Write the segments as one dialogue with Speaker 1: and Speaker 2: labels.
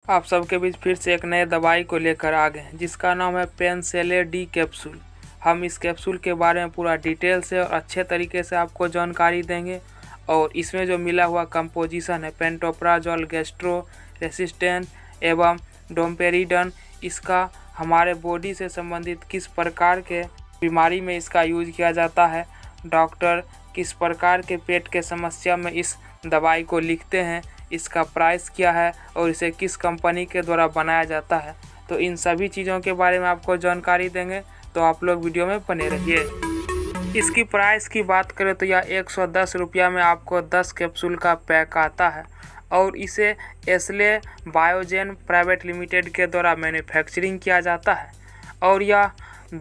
Speaker 1: आप सबके बीच फिर से एक नए दवाई को लेकर आ गए हैं जिसका नाम है पेनसेले डी कैप्सूल। हम इस कैप्सूल के बारे में पूरा डिटेल से और अच्छे तरीके से आपको जानकारी देंगे। और इसमें जो मिला हुआ कंपोजिशन है पेंटोप्राजोल गैस्ट्रो रेसिस्टेंट एवं डोम्पेरिडन, इसका हमारे बॉडी से संबंधित किस प्रकार के बीमारी में इसका यूज किया जाता है, डॉक्टर किस प्रकार के पेट के समस्या में इस दवाई को लिखते हैं, इसका प्राइस क्या है और इसे किस कंपनी के द्वारा बनाया जाता है, तो इन सभी चीज़ों के बारे में आपको जानकारी देंगे। तो आप लोग वीडियो में बने रहिए। इसकी प्राइस की बात करें तो यह 110 रुपया में आपको 10 कैप्सूल का पैक आता है और इसे एस्ले बायोजेन प्राइवेट लिमिटेड के द्वारा मैन्युफैक्चरिंग किया जाता है और यह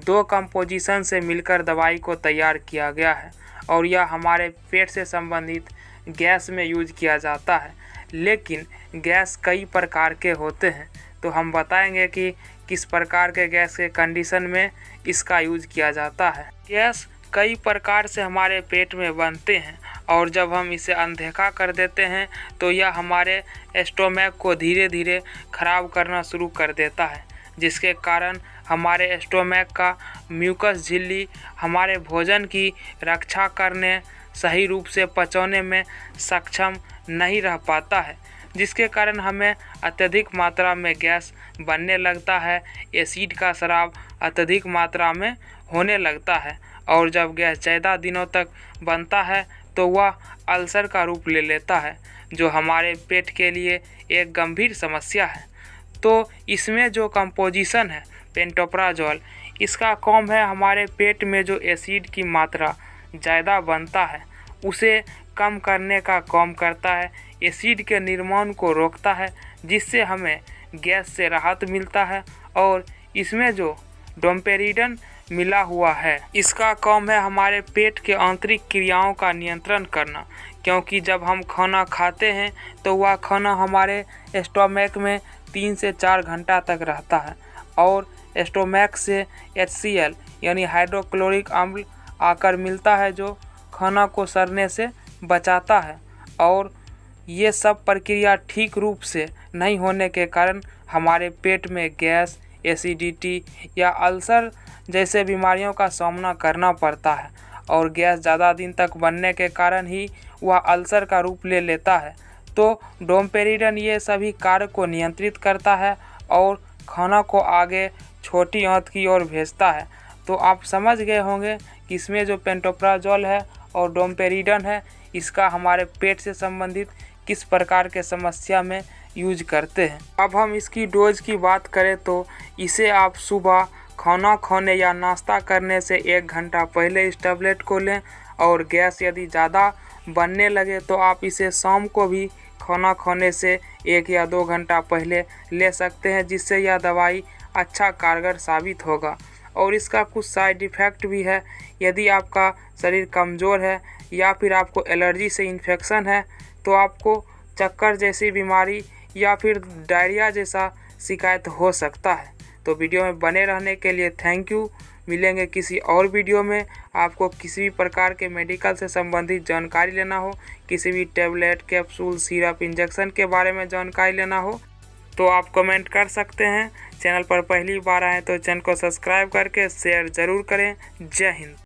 Speaker 1: 2 कंपोजिशन से मिलकर दवाई को तैयार किया गया है और यह हमारे पेट से संबंधित गैस में यूज किया जाता है। लेकिन गैस कई प्रकार के होते हैं, तो हम बताएंगे कि किस प्रकार के गैस के कंडीशन में इसका यूज किया जाता है। गैस कई प्रकार से हमारे पेट में बनते हैं और जब हम इसे अनदेखा कर देते हैं तो यह हमारे स्टोमक को धीरे धीरे खराब करना शुरू कर देता है, जिसके कारण हमारे स्टोमक का म्यूकस झिल्ली हमारे भोजन की रक्षा करने, सही रूप से पचाने में सक्षम नहीं रह पाता है, जिसके कारण हमें अत्यधिक मात्रा में गैस बनने लगता है। एसिड का स्राव अत्यधिक मात्रा में होने लगता है और जब गैस ज़्यादा दिनों तक बनता है तो वह अल्सर का रूप ले लेता है, जो हमारे पेट के लिए एक गंभीर समस्या है। तो इसमें जो कंपोजिशन है पेंटोप्राजोल, इसका काम है हमारे पेट में जो एसिड की मात्रा ज़्यादा बनता है उसे कम करने का काम करता है, एसिड के निर्माण को रोकता है, जिससे हमें गैस से राहत मिलता है। और इसमें जो डोम्पेरिडन मिला हुआ है, इसका काम है हमारे पेट के आंतरिक क्रियाओं का नियंत्रण करना, क्योंकि जब हम खाना खाते हैं तो वह खाना हमारे स्टोमक में 3 से 4 घंटा तक रहता है और स्टोमक से HCl यानी हाइड्रोक्लोरिक अम्ल आकर मिलता है, जो खाना को सड़ने से बचाता है। और ये सब प्रक्रिया ठीक रूप से नहीं होने के कारण हमारे पेट में गैस, एसिडिटी या अल्सर जैसे बीमारियों का सामना करना पड़ता है और गैस ज़्यादा दिन तक बनने के कारण ही वह अल्सर का रूप ले लेता है। तो डोम्पेरिडन ये सभी कार्य को नियंत्रित करता है और खाना को आगे छोटी आंत की ओर भेजता है। तो आप समझ गए होंगे कि इसमें जो पेंटोप्राजोल है और डोम्पेरिडन है, इसका हमारे पेट से संबंधित किस प्रकार के समस्या में यूज करते हैं। अब हम इसकी डोज की बात करें तो इसे आप सुबह खाना खाने या नाश्ता करने से 1 घंटा पहले इस टैबलेट को लें और गैस यदि ज़्यादा बनने लगे तो आप इसे शाम को भी खाना खाने से 1 या 2 घंटा पहले ले सकते हैं, जिससे यह दवाई अच्छा कारगर साबित होगा। और इसका कुछ साइड इफ़ेक्ट भी है। यदि आपका शरीर कमज़ोर है या फिर आपको एलर्जी से इन्फेक्शन है तो आपको चक्कर जैसी बीमारी या फिर डायरिया जैसा शिकायत हो सकता है। तो वीडियो में बने रहने के लिए थैंक यू। मिलेंगे किसी और वीडियो में। आपको किसी भी प्रकार के मेडिकल से संबंधित जानकारी लेना हो, किसी भी टैबलेट, कैप्सूल, सिरप, इंजेक्शन के बारे में जानकारी लेना हो तो आप कमेंट कर सकते हैं। चैनल पर पहली बार आए तो चैनल को सब्सक्राइब करके शेयर ज़रूर करें। जय हिंद।